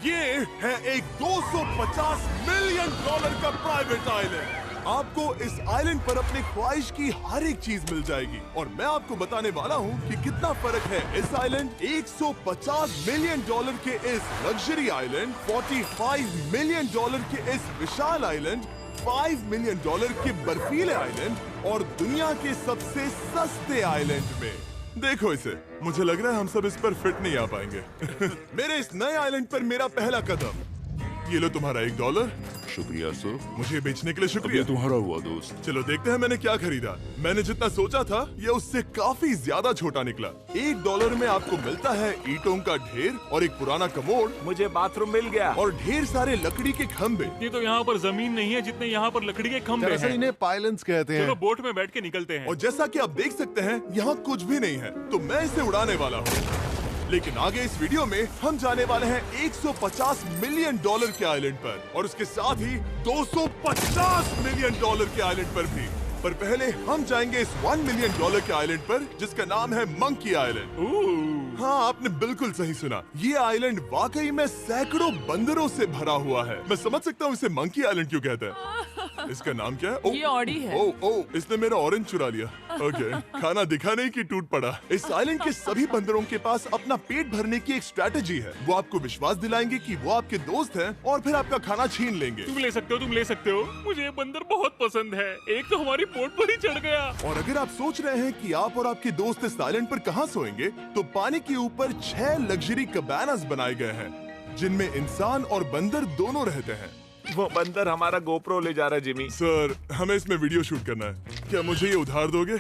ये है एक 250 मिलियन डॉलर का प्राइवेट आइलैंड। आपको इस आइलैंड पर अपनी ख्वाहिश की हर एक चीज मिल जाएगी और मैं आपको बताने वाला हूँ कि कितना फर्क है इस आइलैंड 150 मिलियन डॉलर के इस लग्जरी आइलैंड, 45 मिलियन डॉलर के इस विशाल आइलैंड, 5 मिलियन डॉलर के बर्फीले आइलैंड और दुनिया के सबसे सस्ते आइलैंड में। देखो इसे, मुझे लग रहा है हम सब इस पर फिट नहीं आ पाएंगे। मेरे इस नए आइलैंड पर मेरा पहला कदम। ये लो तुम्हारा $1। शुक्रिया सर। मुझे बेचने के लिए अब शुक्रिया। ये तुम्हारा हुआ दोस्त। चलो देखते हैं मैंने क्या खरीदा। मैंने जितना सोचा था ये उससे काफी ज्यादा छोटा निकला। $1 में आपको मिलता है ईंटों का ढेर और एक पुराना कमोड। मुझे बाथरूम मिल गया। और ढेर सारे लकड़ी के खम्भे। ये तो यहाँ पर जमीन नहीं है जितने यहाँ पर लकड़ी के खंभे दरअसल हैं। इन्हें पायलन्स कहते चलो हैं। बोट में बैठ के निकलते हैं। और जैसा कि आप देख सकते हैं यहाँ कुछ भी नहीं है, तो मैं इसे उड़ाने वाला हूँ। लेकिन आगे इस वीडियो में हम जाने वाले हैं 150 मिलियन डॉलर के आइलैंड पर और उसके साथ ही 250 मिलियन डॉलर के आइलैंड पर भी। पर पहले हम जाएंगे इस 1 मिलियन डॉलर के आइलैंड पर जिसका नाम है मंकी आइलैंड। हाँ, आपने बिल्कुल सही सुना। ये आइलैंड वाकई में सैकड़ों बंदरों से भरा हुआ है। मैं समझ सकता हूँ इसे मंकी आइलैंड क्यों कहते हैं। इसका नाम क्या है? ये ऑडी है। ओ, इसने मेरा ऑरेंज चुरा लिया। ओके, खाना दिखा नहीं कि टूट पड़ा। इस आइलैंड के सभी बंदरों के पास अपना पेट भरने की एक स्ट्रैटेजी है। वो आपको विश्वास दिलाएंगे कि वो आपके दोस्त हैं और फिर आपका खाना छीन लेंगे। तुम ले सकते हो, तुम ले सकते हो। मुझे ये बंदर बहुत पसंद है। एक तो हमारी बोट पर ही चढ़ गया। और अगर आप सोच रहे हैं कि आप और आपके दोस्त इस आइलैंड पर कहाँ सोएंगे, तो पानी के ऊपर 6 लग्जरी कबानास बनाए गए हैं जिनमें इंसान और बंदर दोनों रहते हैं। वो बंदर हमारा गोप्रो ले जा रहा है जिमी। सर, हमें इसमें वीडियो शूट करना है। क्या मुझे ये उधार दोगे?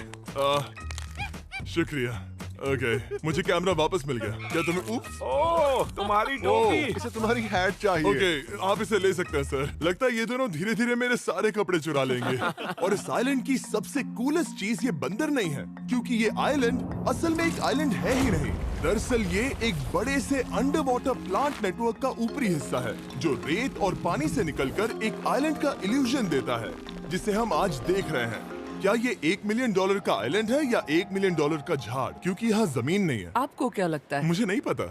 शुक्रिया। ओके, मुझे कैमरा वापस मिल गया। क्या तुम्हें? उप्स। ओह, तुम्हारी टोपी। इसे तुम्हारी हैट चाहिए। ओके, आप इसे ले सकते हैं सर। लगता है ये दोनों धीरे धीरे मेरे सारे कपड़े चुरा लेंगे। और इस आइलैंड की सबसे कूलेस्ट चीज ये बंदर नहीं है, क्योंकि ये आइलैंड असल में एक आइलैंड है ही नहीं। दरअसल ये एक बड़े से अंडर वाटर प्लांट नेटवर्क का ऊपरी हिस्सा है जो रेत और पानी से निकलकर एक आइलैंड का इल्यूजन देता है जिसे हम आज देख रहे हैं। क्या ये $1 मिलियन का आइलैंड है या $1 मिलियन का झाड़? क्योंकि यहाँ जमीन नहीं है। आपको क्या लगता है? मुझे नहीं पता।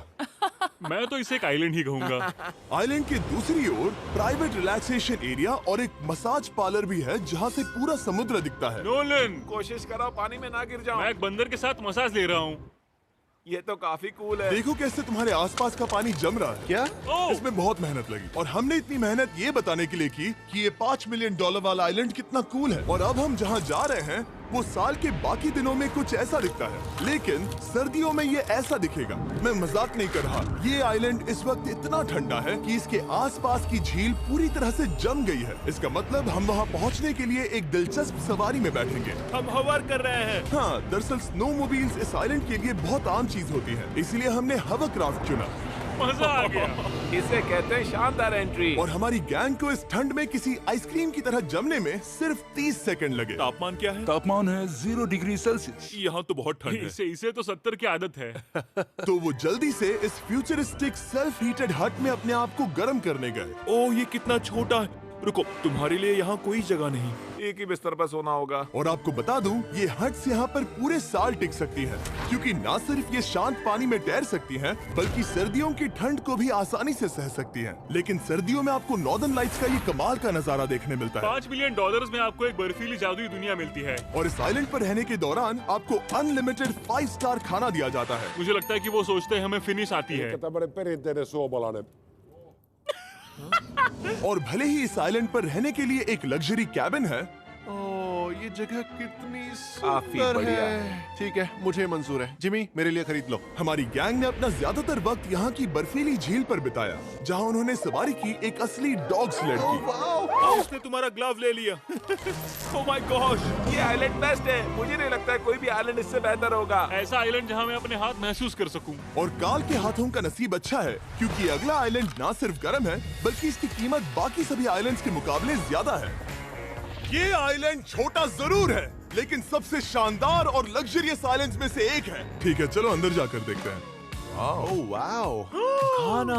मैं तो इसे एक आइलैंड ही कहूँगा। आइलैंड के दूसरी ओर प्राइवेट रिलैक्सेशन एरिया और एक मसाज पार्लर भी है जहाँ से पूरा समुद्र दिखता है। नोलन, कोशिश करो पानी में ना गिर जाओ। मैं एक बंदर के साथ मसाज ले रहा हूँ। ये तो काफी कूल है। देखो कैसे तुम्हारे आसपास का पानी जम रहा है। क्या? ओह, इसमें बहुत मेहनत लगी और हमने इतनी मेहनत ये बताने के लिए की कि ये $5 मिलियन वाला आइलैंड कितना कूल है। और अब हम जहाँ जा रहे हैं वो साल के बाकी दिनों में कुछ ऐसा दिखता है, लेकिन सर्दियों में ये ऐसा दिखेगा। मैं मजाक नहीं कर रहा। ये आइलैंड इस वक्त इतना ठंडा है कि इसके आसपास की झील पूरी तरह से जम गई है। इसका मतलब हम वहाँ पहुँचने के लिए एक दिलचस्प सवारी में बैठेंगे। हम हवर कर रहे हैं। हाँ, दरअसल स्नोमोबाइल्स इस आइलैंड के लिए बहुत आम चीज होती है, इसलिए हमने हवरक्राफ्ट चुना। मजा आ गया। इसे कहते हैं शानदार एंट्री। और हमारी गैंग को इस ठंड में किसी आइसक्रीम की तरह जमने में सिर्फ 30 सेकंड लगे। तापमान क्या है? तापमान है 0 डिग्री सेल्सियस। यहाँ तो बहुत ठंड है। इसे तो 70 की आदत है। तो वो जल्दी से इस फ्यूचरिस्टिक सेल्फ हीटेड हट में अपने आप को गर्म करने गए। ओह, ये कितना छोटा है। रुको, तुम्हारे लिए यहाँ कोई जगह नहीं। एक ही बिस्तर पर सोना होगा। और आपको बता दूं, ये हट्स यहाँ पर पूरे साल टिक सकती हैं, क्योंकि न सिर्फ ये शांत पानी में तैर सकती हैं, बल्कि सर्दियों की ठंड को भी आसानी से सह सकती हैं। लेकिन सर्दियों में आपको नॉर्दर्न लाइट्स का ये कमाल का नजारा देखने मिलता है। $5 मिलियन में आपको एक बर्फीली जादुई दुनिया मिलती है। और इस आइलैंड पर रहने के दौरान आपको अनलिमिटेड 5 स्टार खाना दिया जाता है। मुझे लगता है कि वो सोचते हैं हमें फिनिश आती है। tämmöinen perinteinen suomalainen. और भले ही इस आइलैंड पर रहने के लिए एक लग्जरी कैबिन है, ओह, ये जगह कितनी काफी सुंदर बढ़िया है। ठीक है, मुझे मंजूर है। जिमी, मेरे लिए खरीद लो। हमारी गैंग ने अपना ज्यादातर वक्त यहाँ की बर्फीली झील पर बिताया, जहाँ उन्होंने सवारी की एक असली डॉग स्लेड की। उसने तुम्हारा ग्लव ले लिया। ओह माय गॉश, ये आइलैंड बेस्ट है। मुझे नहीं लगता है कोई भी आइलैंड इससे बेहतर होगा। ऐसा आइलैंड जहाँ मैं अपने हाथ महसूस कर सकूं। और काल के हाथों का नसीब अच्छा है, क्योंकि अगला आइलैंड ना सिर्फ गर्म है, बल्कि इसकी कीमत बाकी सभी आइलैंड्स के मुकाबले ज्यादा है। ये आइलैंड छोटा जरूर है, लेकिन सबसे शानदार और लग्जरियस आइलैंड्स में से एक है। ठीक है, चलो अंदर जाकर देखते हैं। ओह वाओ, खाना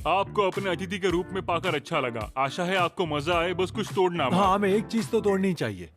आपको अपने अतिथि के रूप में पाकर अच्छा लगा। आशा है आपको मजा आए, बस कुछ तोड़ना मत। हाँ, हमें एक चीज तो तोड़नी चाहिए।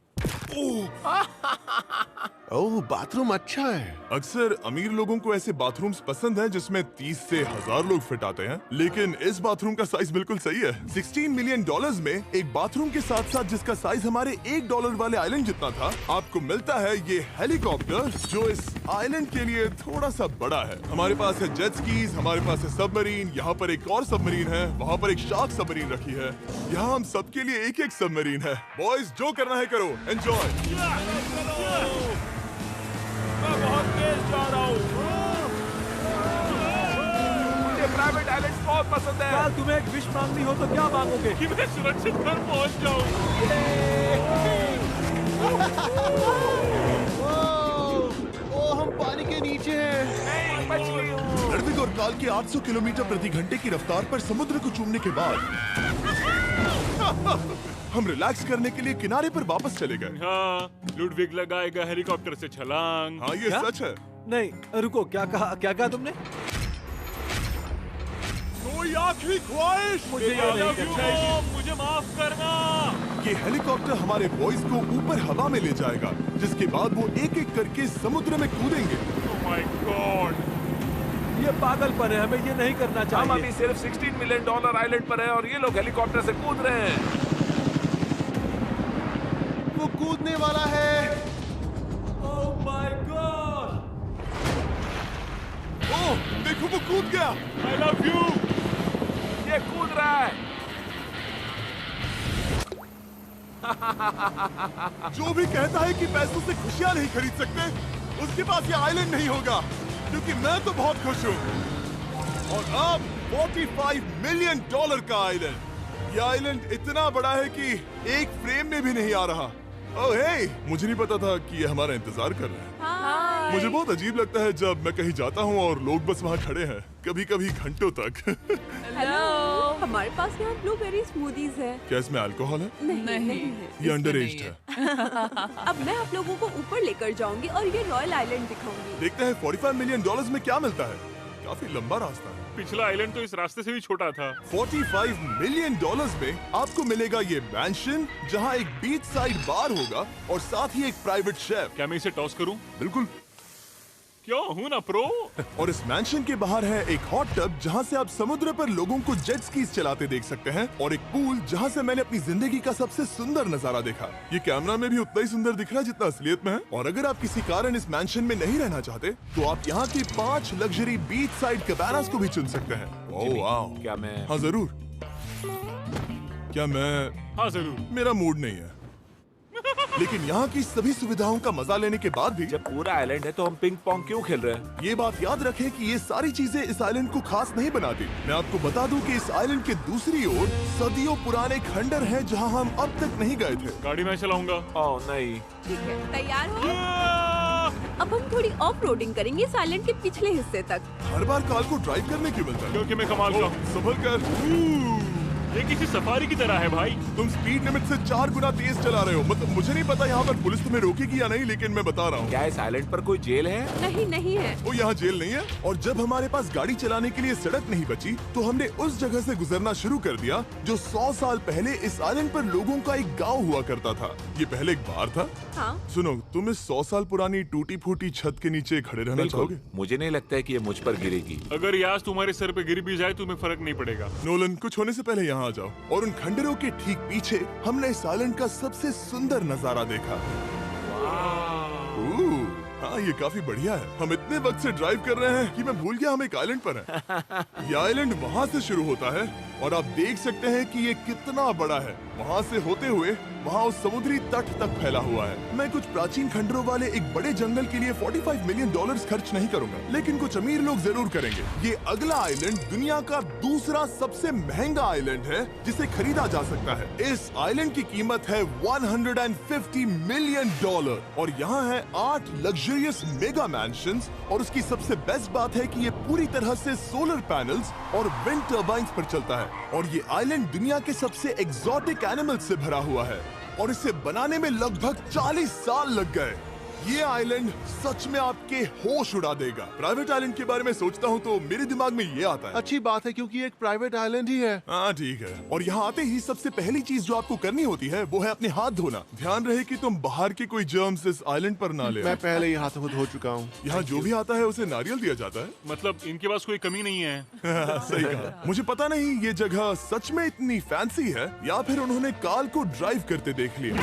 ओह, बाथरूम अच्छा है। अक्सर अमीर लोगों को ऐसे बाथरूम्स पसंद हैं जिसमें 30 से 1000 लोग फिट आते हैं, लेकिन इस बाथरूम का साइज बिल्कुल सही है। $16 मिलियन में एक बाथरूम के साथ साथ जिसका साइज हमारे $1 वाले आइलैंड जितना था, आपको मिलता है ये हेलीकॉप्टर जो इस आइलैंड के लिए थोड़ा सा बड़ा है। हमारे पास है जेट स्कीज, हमारे पास है सबमरीन, यहाँ पर एक और सबमरीन है, वहाँ पर एक शार्क सबमरीन रखी है, यहाँ हम सबके लिए एक एक सबमरीन है। बॉयज जो करना है करो, एंजॉय। मैं बहुत तेज जा रहा हूँ। मुझे प्राइवेट आइलैंड्स बहुत पसंद है। यार, तुम्हें एक विश मांगनी हो तो क्या मांगोगे? कि मैं सुरक्षित घर पहुंच जाऊं। ओह, हम पानी के नीचे हैं। नहीं, बच गई हूँ। लड़विग और काल के 800 किलोमीटर प्रति घंटे की रफ्तार पर समुद्र को चूमने के बाद हम रिलैक्स करने के लिए किनारे पर वापस चले गए। हाँ, लुडविग लगाएगा हेलीकॉप्टर से छलांग। हाँ, ये क्या? सच है। नहीं, रुको, क्या कहा तुमने? कोई आखिरी ख्वाहिश? मुझे ये नहीं करना है। मुझे माफ करना। ये हेलीकॉप्टर हमारे बॉयज को ऊपर हवा में ले जाएगा, जिसके बाद वो एक एक करके समुद्र में कूदेंगे। ओह माय गॉड, ये पागलपन है, हमें ये नहीं करना हम चाहिए। अभी सिर्फ $16 मिलियन आइलैंड पर हैं और ये लोग हेलीकॉप्टर से कूद रहे हैं। वो कूदने वाला है। Oh my God! ओह, देखो वो कूद गया। I love you. ये कूद रहा है। जो भी कहता है कि पैसों से खुशियां नहीं खरीद सकते, उसके पास ये आइलैंड नहीं होगा, क्योंकि मैं तो बहुत खुश हूँ। और अब $45 मिलियन का आइलैंड। ये आइलैंड इतना बड़ा है कि एक फ्रेम में भी नहीं आ रहा। ओह हे, मुझे नहीं पता था कि ये हमारा इंतजार कर रहे हैं। हाय। मुझे बहुत अजीब लगता है जब मैं कहीं जाता हूँ और लोग बस वहाँ खड़े हैं, कभी-कभी घंटों तक। हेलो, हमारे पास यहाँ ब्लूबेरी स्मूदीज है। क्या इसमें अल्कोहल है? नहीं है। ये अंडरएज्ड है। अब मैं आप लोगों को ऊपर लेकर जाऊंगी और ये रॉयल आइलैंड दिखाऊंगी। देखते हैं $45 मिलियन में क्या मिलता है। काफी लंबा रास्ता है। पिछला आइलैंड तो इस रास्ते से भी छोटा था। $45 मिलियन में आपको मिलेगा ये मैंशन, जहाँ एक बीच साइड बार होगा और साथ ही एक प्राइवेट शेफ। क्या मैं इसे टॉस करूं? बिल्कुल। क्यों, हूं ना प्रो। और इस मैंशन के बाहर है एक हॉट टब, जहाँ से आप समुद्र पर लोगों को जेट स्कीज चलाते देख सकते हैं, और एक पूल जहाँ से मैंने अपनी जिंदगी का सबसे सुंदर नजारा देखा। ये कैमरा में भी उतना ही सुंदर दिख रहा है जितना असलियत में है। और अगर आप किसी कारण इस मैंशन में नहीं रहना चाहते, तो आप यहाँ की 5 लग्जरी बीच साइड कैबानास को भी चुन सकते हैं। ओह वाह। क्या मैं? हाँ जरूर। क्या मैं? हाँ जरूर। मेरा मूड नहीं है, लेकिन यहाँ की सभी सुविधाओं का मजा लेने के बाद भी जब पूरा आइलैंड है तो हम पिंग पोंग क्यों खेल रहे हैं? ये बात याद रखें कि ये सारी चीजें इस आइलैंड को खास नहीं बनाती। मैं आपको बता दूं कि इस आइलैंड के दूसरी ओर सदियों पुराने खंडर हैं जहां हम अब तक नहीं गए थे। गाड़ी मैं चलाऊंगा। ओह नहीं। ठीक है, तैयार हो? अब हम थोड़ी ऑफ रोडिंग करेंगे इस आइलैंड के पिछले हिस्से तक। हर बार काल को ड्राइव करने क्यों मिलता है? क्योंकि मैं कमाल का। संभल कर। ये किसी सफारी की तरह है भाई। तुम स्पीड लिमिट से 4 गुना तेज चला रहे हो। मतलब मुझे नहीं पता यहाँ पर पुलिस तुम्हें रोकेगी या नहीं, लेकिन मैं बता रहा हूँ। क्या इस आइलैंड पर कोई जेल है? नहीं है। वो यहाँ जेल नहीं है। और जब हमारे पास गाड़ी चलाने के लिए सड़क नहीं बची, तो हमने उस जगह से गुजरना शुरू कर दिया जो 100 साल पहले इस आइलैंड पर लोगों का एक गांव हुआ करता था। ये पहले एक बार था। हाँ। सुनो, तुम इस 100 साल पुरानी टूटी फूटी छत के नीचे खड़े रहना चाहोगे? मुझे नहीं लगता है कि ये मुझ पर गिरेगी। अगर ये आज तुम्हारे सर पे गिर भी जाए तो तुम्हें फर्क नहीं पड़ेगा। नोलन, कुछ होने से पहले यहाँ आ जाओ। और उन खंडरों के ठीक पीछे हमने इस आइलैंड का सबसे सुंदर नजारा देखा। हाँ, ये काफी बढ़िया है। हम इतने वक्त से ड्राइव कर रहे हैं कि मैं भूल गया हम एक आइलैंड पर हैं। ये आइलैंड वहाँ से शुरू होता है और आप देख सकते हैं कि ये कितना बड़ा है। वहाँ से होते हुए वहाँ उस समुद्री तट तक फैला हुआ है। मैं कुछ प्राचीन खंडरों वाले एक बड़े जंगल के लिए $45 मिलियन खर्च नहीं करूंगा, लेकिन कुछ अमीर लोग जरूर करेंगे। ये अगला आइलैंड दुनिया का दूसरा सबसे महंगा आइलैंड है जिसे खरीदा जा सकता है। इस आइलैंड की कीमत है $150 मिलियन और यहाँ है 8 लग्जरियस मेगा मैंशंस। और उसकी सबसे बेस्ट बात है कि ये पूरी तरह से सोलर पैनल्स और विंड टर्बाइन्स पर चलता है। और ये आइलैंड दुनिया के सबसे एक्सोटिक एनिमल्स से भरा हुआ है और इसे बनाने में लगभग 40 साल लग गए। ये आइलैंड सच में आपके होश उड़ा देगा। प्राइवेट आइलैंड के बारे में सोचता हूँ तो मेरे दिमाग में ये आता है। अच्छी बात है क्योंकि एक प्राइवेट आइलैंड ही है। हाँ ठीक है। और यहाँ आते ही सबसे पहली चीज जो आपको करनी होती है वो है अपने हाथ धोना। ध्यान रहे कि तुम बाहर के कोई जर्म्स इस आइलैंड पर ना ले। मैं पहले ही हाथों धो चुका हूँ। यहाँ जो भी आता है उसे नारियल दिया जाता है। मतलब इनके पास कोई कमी नहीं है। सही कहा। मुझे पता नहीं ये जगह सच में इतनी फैंसी है या फिर उन्होंने कार को ड्राइव करते देख लिया,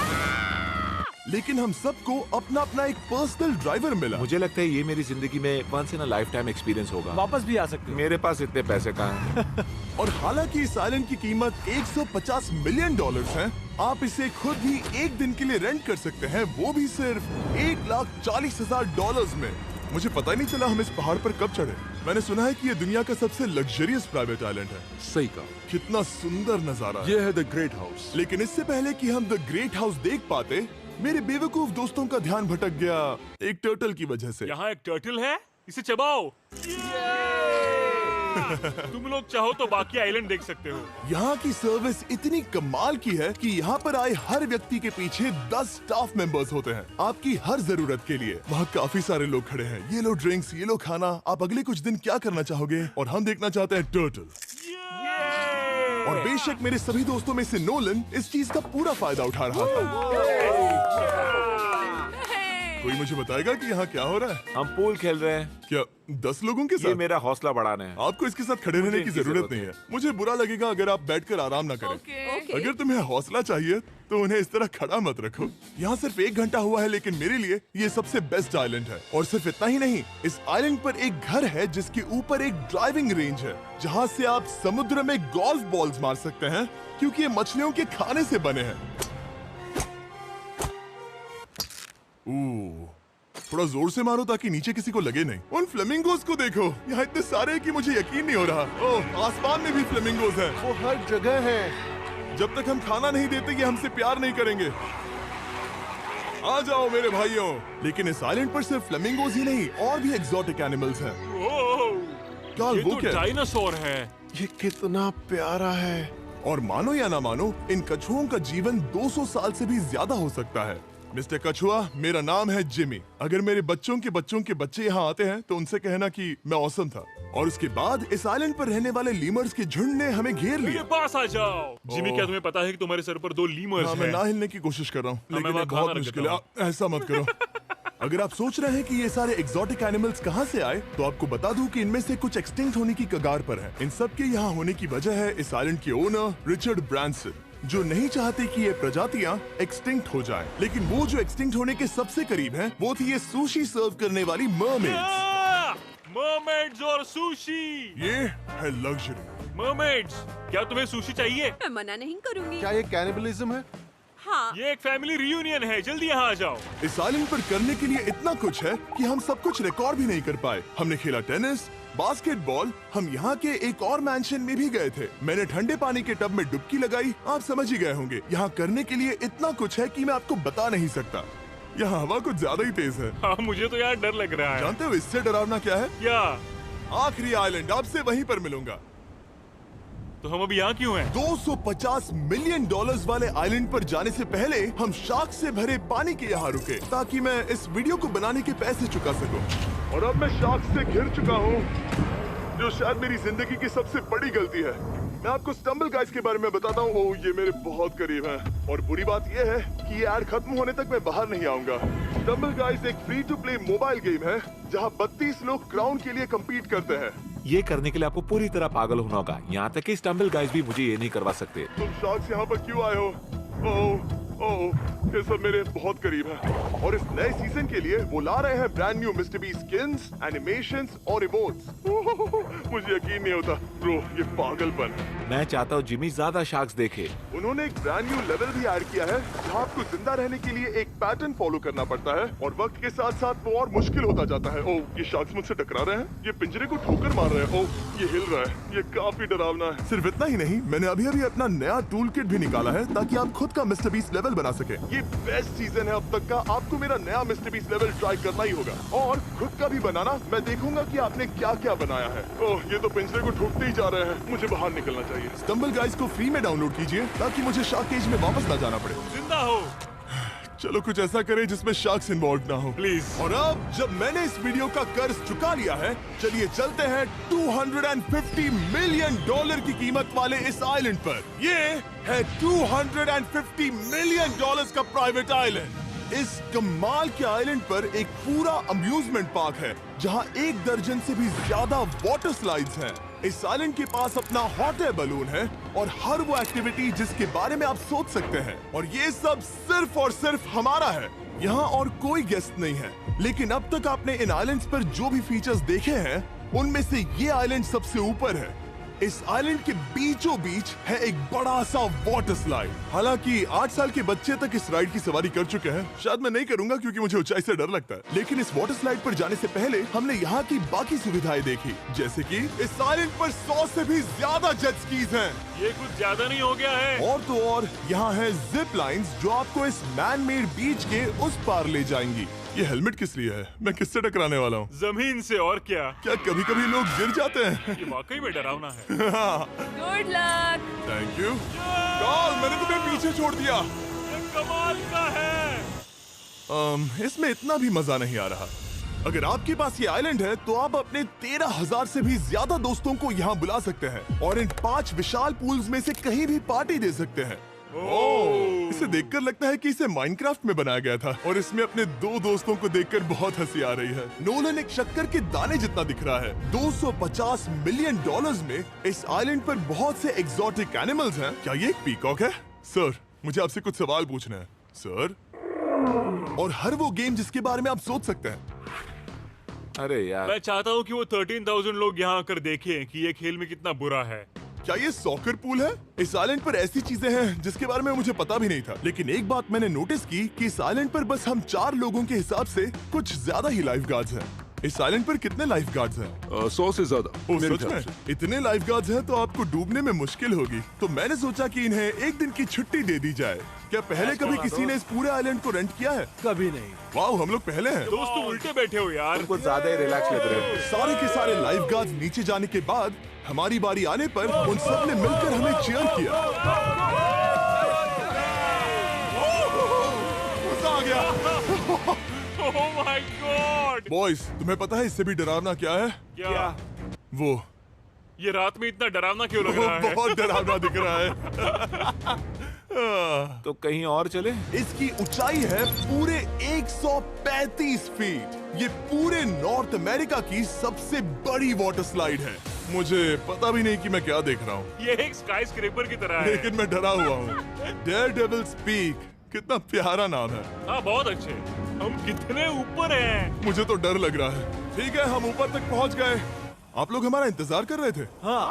लेकिन हम सबको अपना अपना एक पर्सनल ड्राइवर मिला। मुझे लगता है ये मेरी जिंदगी में once in a lifetime experience होगा। वापस भी आ सकते हो। मेरे पास इतने पैसे कहाँ हैं? और हालांकि इस आइलैंड की कीमत $150 मिलियन है, आप इसे खुद ही एक दिन के लिए रेंट कर सकते हैं, वो भी सिर्फ $1,40,000 में। मुझे पता ही नहीं चला हम इस पहाड़ पर कब चढ़े। मैंने सुना है कि ये दुनिया का सबसे लग्जरियस प्राइवेट आइलैंड है। सही कहा। कितना सुंदर नजारा है। ये है द ग्रेट हाउस। लेकिन इससे पहले कि हम द ग्रेट हाउस देख पाते, मेरे बेवकूफ दोस्तों का ध्यान भटक गया एक टर्टल की वजह से। यहाँ एक टर्टल है, इसे चबाओ। तुम लोग चाहो तो बाकी आइलैंड देख सकते हो। यहाँ की सर्विस इतनी कमाल की है कि यहाँ पर आए हर व्यक्ति के पीछे 10 स्टाफ मेंबर्स होते हैं आपकी हर जरूरत के लिए। वहाँ काफी सारे लोग खड़े हैं। ये लो ड्रिंक्स, ये लो खाना। आप अगले कुछ दिन क्या करना चाहोगे? और हम देखना चाहते हैं टर्टल। और बेशक मेरे सभी दोस्तों में से नोलन इस चीज का पूरा फायदा उठा रहा था। कोई मुझे बताएगा कि यहाँ क्या हो रहा है? हम पूल खेल रहे हैं। क्या 10 लोगों के ये साथ? मेरा हौसला बढ़ाना है। आपको इसके साथ खड़े रहने की जरूरत नहीं है। मुझे बुरा लगेगा अगर आप बैठकर आराम ना करें। ओके। अगर तुम्हें हौसला चाहिए तो उन्हें इस तरह खड़ा मत रखो। यहाँ सिर्फ 1 घंटा हुआ है, लेकिन मेरे लिए ये सबसे बेस्ट आइलैंड है। और सिर्फ इतना ही नहीं, इस आइलैंड पर एक घर है जिसके ऊपर एक ड्राइविंग रेंज है, जहाँ से आप समुद्र में गोल्फ बॉल्स मार सकते हैं, क्योंकि ये मछलियों के खाने से बने हैं। थोड़ा जोर से मारो ताकि नीचे किसी को लगे नहीं। उन फ्लेमिंगोज को देखो, यहाँ इतने सारे हैं कि मुझे यकीन नहीं हो रहा। ओह, आसमान में भी फ्लेमिंगोज हैं। वो हर जगह है। जब तक हम खाना नहीं देते ये हमसे प्यार नहीं करेंगे। आ जाओ मेरे भाइयों। लेकिन इस आइलैंड पर सिर्फ फ्लेमिंगोज ही नहीं, और भी एक्सोटिक एनिमल्स हैं। ओह, ये वो तो क्या? डायनासोर है। ये कितना प्यारा है। और मानो या ना मानो, इन कछुओं का जीवन 200 साल से भी ज्यादा हो सकता है। मिस्टर कछुआ, मेरा नाम है जिमी। अगर मेरे बच्चों के बच्चे यहाँ आते हैं तो उनसे कहना कि मैं औसम था। और उसके बाद इस आइलैंड पर रहने वाले लीमर्स के झुंड ने हमें घेर मेरे लिया। पास आ जाओ। जिमी, क्या तुम्हें पता है कि तुम्हारे सर पर 2 लीमर्स हाँ, मैं हैं? ना हिलने की कोशिश कर रहा हूँ, मैं लेकिन ये वहाँ खाना बहुत रख मुश्किल देता है। ऐसा मत करो। अगर आप सोच रहे हैं कि ये सारे एक्सोटिक एनिमल्स कहाँ से आए, तो आपको बता दूं कि इनमें से कुछ एक्सटिंक्ट होने की कगार पर हैं। इन सब के यहाँ होने की वजह है इस आइलैंड के ओनर रिचर्ड ब्रांसन, जो नहीं चाहते कि ये प्रजातियां एक्सटिंक्ट हो जाएं। लेकिन वो जो एक्सटिंक्ट होने के सबसे करीब हैं, वो थी ये सुशी सर्व करने वाली मरमेड्स। मरमेड्स और सुशी। ये है लग्जरी। मरमेड्स, क्या तुम्हें सुशी चाहिए? मैं मना नहीं करूंगी। क्या ये कैनिबलिज्म है? हाँ। ये एक फैमिली रियूनियन है, जल्दी यहाँ आ जाओ। इस आइलैंड पर करने के लिए इतना कुछ है कि हम सब कुछ रिकॉर्ड भी नहीं कर पाए। हमने खेला टेनिस, बास्केटबॉल, हम यहाँ के एक और मैंशन में भी गए थे। मैंने ठंडे पानी के टब में डुबकी लगाई। आप समझ ही गए होंगे। यहाँ करने के लिए इतना कुछ है कि मैं आपको बता नहीं सकता। यहाँ हवा कुछ ज्यादा ही तेज है। हाँ, मुझे तो यार डर लग रहा है। जानते हो इससे डरावना क्या है? क्या? आखिरी आइलैंड, आपसे वहीं पर मिलूंगा। तो हम अभी यहाँ क्यों हैं? $250 मिलियन वाले आइलैंड पर जाने से पहले हम शार्क से भरे पानी के यहाँ रुके, ताकि मैं इस वीडियो को बनाने के पैसे चुका सकूं। और अब मैं शार्क से घिर चुका हूँ, जो शायद मेरी जिंदगी की सबसे बड़ी गलती है। मैं आपको स्टम्बल गाइस के बारे में बताता हूँ। ओह, ये मेरे बहुत करीब हैं। और बुरी बात ये है कि ये ऐड खत्म होने तक मैं बाहर नहीं आऊंगा। स्टम्बल गाइस एक free to play mobile game है, जहाँ 32 लोग क्राउन के लिए कम्पीट करते हैं। ये करने के लिए आपको पूरी तरह पागल होना होगा। यहाँ तक कि स्टम्बल गाइस भी मुझे ये नहीं करवा सकते। तुम शार्क्स यहाँ पर क्यों आए हो? ओह, ये सब मेरे बहुत करीब है। और इस नए सीजन के लिए वो ला रहे हैं brand new mister beast skins, animations और इमोट्स। मुझे यकीन नहीं होता ब्रो, ये पागलपन। मैं चाहता हूँ जिमी ज्यादा शार्क्स देखे। उन्होंने एक ब्रांड न्यू लेवल भी ऐड किया है, जहाँ आपको जिंदा रहने के लिए एक पैटर्न फॉलो करना पड़ता है, और वक्त के साथ साथ वो और मुश्किल होता जाता है। ओह, ये शार्क्स मुझसे टकरा रहे हैं। ये पिंजरे को ठोकर मार रहे हैं। ओह, ये हिल रहा है। ये काफी डरावना है। सिर्फ इतना ही नहीं, मैंने अभी अभी अपना नया टूल किट भी निकाला है, ताकि आप खुद का मिस्टर बीस्ट लेवल बना सके। ये बेस्ट सीजन है अब तक का। आपको मेरा नया मिस्टर बीस्ट लेवल ट्राई करना ही होगा, और खुद का भी बनाना। मैं देखूंगा कि आपने क्या क्या बनाया है। ओह, ये तो पिंजरे को ठोकते ही जा रहे हैं। मुझे बाहर निकलना चाहिए। स्टम्बल गाइस को फ्री में डाउनलोड कीजिए, ताकि मुझे शार्क केज में वापस ना जाना पड़े। जिंदा हो। चलो कुछ ऐसा करें जिसमें शार्क्स इन्वॉल्व ना हो Please. और अब जब मैंने इस वीडियो का कर्ज चुका लिया है, चलिए चलते हैं $250 मिलियन की कीमत वाले इस आइलैंड पर। ये है $250 मिलियन का प्राइवेट आइलैंड। इस कमाल के आइलैंड पर एक पूरा अम्यूजमेंट पार्क है जहां 1 दर्जन से भी ज्यादा वाटर स्लाइड्स हैं। इस आइलैंड के पास अपना हॉट एयर बलून है और हर वो एक्टिविटी जिसके बारे में आप सोच सकते हैं, और ये सब सिर्फ और सिर्फ हमारा है। यहाँ और कोई गेस्ट नहीं है, लेकिन अब तक आपने इन आइलैंड्स पर जो भी फीचर्स देखे हैं उनमें से ये आइलैंड सबसे ऊपर है। इस आइलैंड के बीचों बीच है एक बड़ा सा वाटर स्लाइड। हालांकि 8 साल के बच्चे तक इस राइड की सवारी कर चुके हैं। शायद मैं नहीं करूंगा क्योंकि मुझे ऊंचाई से डर लगता है, लेकिन इस वाटर स्लाइड पर जाने से पहले हमने यहाँ की बाकी सुविधाएं देखी, जैसे कि इस आइलैंड पर 100 से भी ज्यादा जेट स्कीज हैं। ये कुछ ज्यादा नहीं हो गया है? और तो और यहाँ है जिप लाइन्स जो आपको इस मैन मेड बीच के उस पार ले जाएंगी। ये हेलमेट किस लिए है? मैं किससे टकराने वाला हूँ? जमीन से, और क्या? क्या कभी कभी लोग गिर जाते हैं? ये वाकई में डरावना है। Good luck. Thank you. Call, मैंने तुम्हें पीछे छोड़ दिया। ये कमाल का है। इसमें इतना भी मजा नहीं आ रहा। अगर आपके पास ये आइलैंड है तो आप अपने 13,000 से भी ज्यादा दोस्तों को यहाँ बुला सकते हैं और इन 5 विशाल पूल्स में से कहीं भी पार्टी दे सकते हैं। ओह, इसे देखकर लगता है कि इसे माइनक्राफ्ट में बनाया गया था और इसमें अपने 2 दोस्तों को देखकर बहुत हंसी आ रही है। नोलन एक शक्कर के दाने जितना दिख रहा है। $250 मिलियन में इस आइलैंड पर बहुत से एक्सोटिक एनिमल्स हैं। क्या ये एक पीकॉक है? सर, मुझे आपसे कुछ सवाल पूछना है सर। और हर वो गेम जिसके बारे में आप सोच सकते हैं। अरे यार, मैं चाहता हूँ कि वो 13,000 लोग यहाँ आकर देखें कि ये खेल में कितना बुरा है। क्या ये सॉकर पूल है? इस आइलैंड पर ऐसी चीजें हैं जिसके बारे में मुझे पता भी नहीं था, लेकिन एक बात मैंने नोटिस की कि इस आइलैंड पर बस हम 4 लोगों के हिसाब से कुछ ज्यादा ही लाइफ गार्ड्स हैं। इस आइलैंड पर कितने लाइफ गार्ड्स हैं? 100 से ज्यादा ओ, मेरे सच ख्याल में? से। इतने लाइफ गार्ड्स हैं तो आपको डूबने में मुश्किल होगी। तो मैंने सोचा कि इन्हें एक दिन की छुट्टी दे दी जाए। क्या पहले कभी किसी ने इस पूरे आइलैंड को रेंट किया है? कभी नहीं। वाह, हम लोग पहले हैं। दोस्त तुम उल्टे बैठे हो यार। कुछ ज्यादा ही रिलैक्स लग रहे हो। सारे के सारे लाइफ गार्ड्स नीचे जाने के बाद हमारी बारी आने पर उन सब ने मिलकर हमें चीयर किया। मजा आ गया। ओह माय गॉड। बॉयज, तुम्हें पता है इससे भी डरावना क्या है? क्या? वो ये रात में इतना डरावना क्यों लग रहा है? बहुत डरावना दिख रहा है। तो कहीं और चले? इसकी ऊंचाई है पूरे 135 फीट। ये पूरे नॉर्थ अमेरिका की सबसे बड़ी वाटर स्लाइड है। मुझे पता भी नहीं कि मैं क्या देख रहा हूँ, ये एक स्काई स्क्रेपर की तरह है। लेकिन मैं डरा हुआ हूँ। डेयरडेविल्स पीक, कितना प्यारा नाम है। हाँ, बहुत अच्छे। हम कितने ऊपर हैं? मुझे तो डर लग रहा है। ठीक है, हम ऊपर तक पहुँच गए। आप लोग हमारा इंतजार कर रहे थे। हाँ।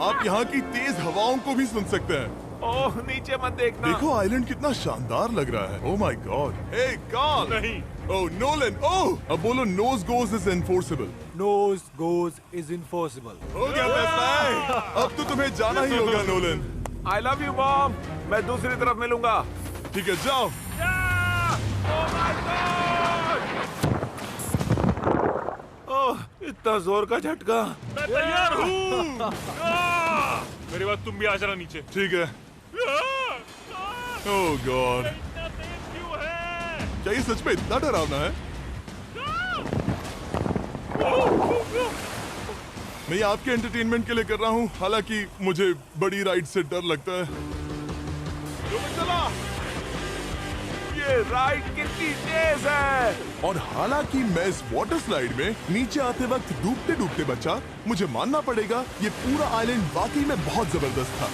आप यहाँ की तेज हवाओं को भी सुन सकते हैं। ओह, नीचे मत देखना। देखो आइलैंड कितना शानदार लग रहा है। Oh my God. Hey Carl. नहीं। Oh Nolan. ओह, अब बोलो nose goes is enforceable. Nose goes is enforceable. हो गया फैसला। अब तो तुम्हें जाना ही होगा Nolan. I love you mom. मैं दूसरी तरफ मिलूंगा। ठीक है, जाओ। ओह, इतना जोर का झटका। मैं तैयार हूँ। मेरे बाद तुम भी आ जाना नीचे। ठीक है। ओह गॉड, इतना तेज क्यों है? क्या ये सच में इतना डरावना है? मैं ये आपके एंटरटेनमेंट के लिए कर रहा हूँ, हालांकि मुझे बड़ी राइड से डर लगता है। चला। ये राइड कितनी तेज है। और हालांकि मैं इस वाटर स्लाइड में नीचे आते वक्त डूबते डूबते बचा, मुझे मानना पड़ेगा ये पूरा आइलैंड वाकई में बहुत जबरदस्त था।